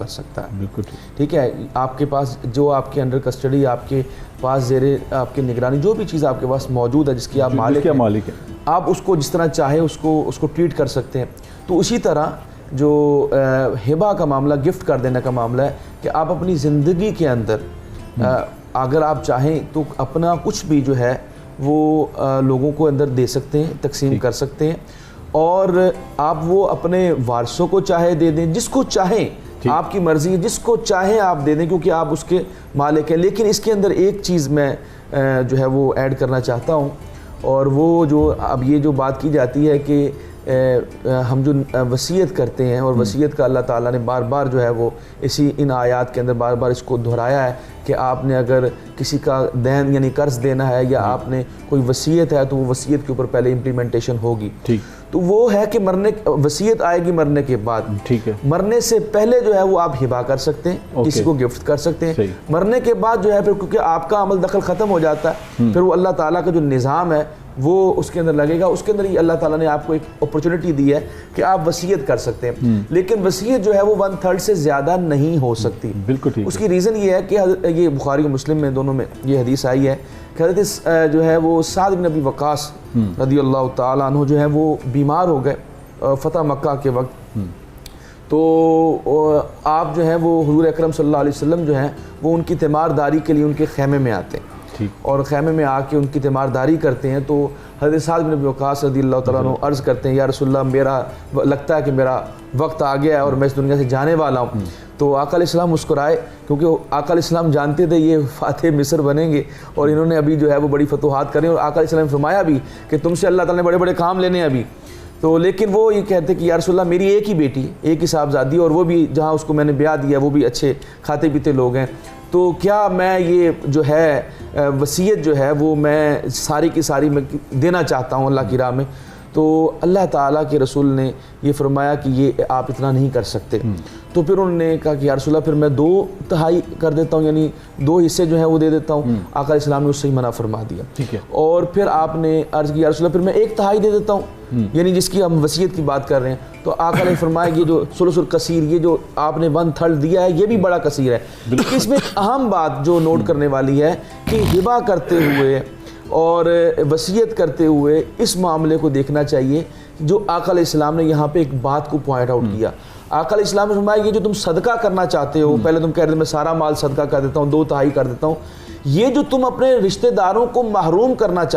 کر سکتا ہے. بالکل ٹھیک ہے. آپ کے پاس جو آپ کے انڈر کسٹڈی، آپ کے پاس زیر آپ کی نگرانی جو بھی چیز آپ کے پاس موجود ہے، جس کی آپ مالک ہیں، آپ اس کو جس طرح چاہے اس کو ٹریٹ کر سکتے ہیں. تو اسی طرح جو ہبہ کا معاملہ، گفٹ کر دینے کا معاملہ ہے کہ آپ اپنی زندگی کے اندر اگر آپ چاہیں تو اپنا کچھ بھی جو ہے وہ لوگوں کو اندر دے سکتے ہیں، تقسیم کر سکتے ہیں، اور آپ وہ اپنے وارثوں کو چاہے دے دیں، جس کو چاہیں. آپ کی مرضی ہے، جس کو چاہیں آپ دے دیں، کیونکہ آپ اس کے مالک ہیں. لیکن اس کے اندر ایک چیز میں جو ہے وہ ایڈ کرنا چاہتا ہوں، اور وہ جو اب یہ جو بات کی جاتی ہے کہ ہم جو وصیت کرتے ہیں، اور وصیت کا اللہ تعالیٰ نے بار بار جو ہے وہ ان آیات کے اندر بار بار اس کو دہرایا ہے کہ آپ نے اگر کسی کا دین یعنی قرض دینا ہے، یا آپ نے کوئی وصیت ہے، تو وہ وصیت کے اوپر پہلے امپلیمنٹیشن ہوگی. تو وہ ہے کہ وصیت آئے گی مرنے کے بعد. ٹھیک ہے. مرنے سے پہلے جو ہے وہ آپ ہبہ کر سکتے ہیں، کسی کو گفٹ کر سکتے ہیں. مرنے کے بعد جو ہے پھر کیونکہ آپ کا عمل دخل ختم ہو جاتا ہے، پھر وہ اللہ تعالیٰ کا جو نظام ہے وہ اس کے اندر لگے گا. اس کے اندر ہی اللہ تعالیٰ نے آپ کو ایک اپرچونٹی دی ہے کہ آپ وصیت کر سکتے ہیں. لیکن وصیت جو ہے وہ 1/3 سے زیادہ نہیں ہو سکتی. بالکل ٹھیک. اس کی ریزن یہ ہے کہ یہ بخاری و مسلم میں دونوں میں یہ حدیث آئی ہے کہ حضرت جو ہے وہ سعد بن ابی وقاص رضی اللہ تعالیٰ عنہ جو ہے وہ بیمار ہو گئے فتح مکہ کے وقت. تو آپ جو ہیں وہ حضور اکرم صلی اللہ علیہ وسلم جو ہیں وہ ان کی تیمارداری کے لیے ان کے خیمے میں آتے ہیں، اور خیمے میں آ کے ان کی تیمارداری کرتے ہیں. تو حضرت سعد بن ابی وقاص رضی اللہ تعالیٰ عنہ عرض کرتے ہیں، یا رسول اللہ میرا لگتا ہے کہ میرا وقت آ گیا ہے اور میں اس دنیا سے جانے والا ہوں. تو آقا علیہ السلام مسکرائے، کیونکہ آقا علیہ السلام جانتے تھے یہ فاتح مصر بنیں گے اور انہوں نے ابھی جو ہے وہ بڑی فتوحات کریں، اور آقا علیہ السلام نے فرمایا بھی کہ تم سے اللہ تعالیٰ نے بڑے بڑے کام لینے ہیں ابھی. تو لیکن وہ یہ کہتے کہ یا رسول اللہ میری ایک ہی بیٹی، ایک ہی صاحبزادی، اور وہ بھی جہاں اس کو میں نے بیاہ دیا وہ بھی اچھے کھاتے پیتے لوگ ہیں. تو کیا میں یہ جو ہے وصیت جو ہے وہ میں ساری کی ساری میں دینا چاہتا ہوں اللہ کی راہ میں. تو اللہ تعالیٰ کے رسول نے یہ فرمایا کہ یہ آپ اتنا نہیں کر سکتے. تو پھر انہوں نے کہا کہ یا رسول اللہ پھر میں 2/3 کر دیتا ہوں، یعنی 2 حصے جو ہیں وہ دے دیتا ہوں. آقا علیہ السلام نے اس سے ہی منع فرما دیا. اور پھر آپ نے عرض کی یا رسول اللہ پھر میں 1/3 دے دیتا ہوں، یعنی جس کی ہم وصیت کی بات کر رہے ہیں. تو آقا نے فرمایا یہ جو ثلث الکثیر، یہ جو آپ نے 1/3 دیا ہے یہ بھی بڑا کثیر ہے. اس میں اہم بات جو نوٹ کرنے والی ہے کہ ہبہ کرتے ہوئے اور وصیت کرتے ہوئے اس معاملے کو دیکھنا چاہیے جو آقا علیہ السلام نے یہاں پہ ایک بات کو پوائنٹ آؤٹ کیا. آقا علیہ السلام نے فرمایا یہ جو تم صدقہ کرنا چاہتے ہو، پہلے تم کہہ رہے تھے میں سارا مال صدقہ کر دیتا ہوں، 2/3 کر دیتا ہوں، یہ جو تم اپنے رشتہ داروں کو محروم کرنا چاہتے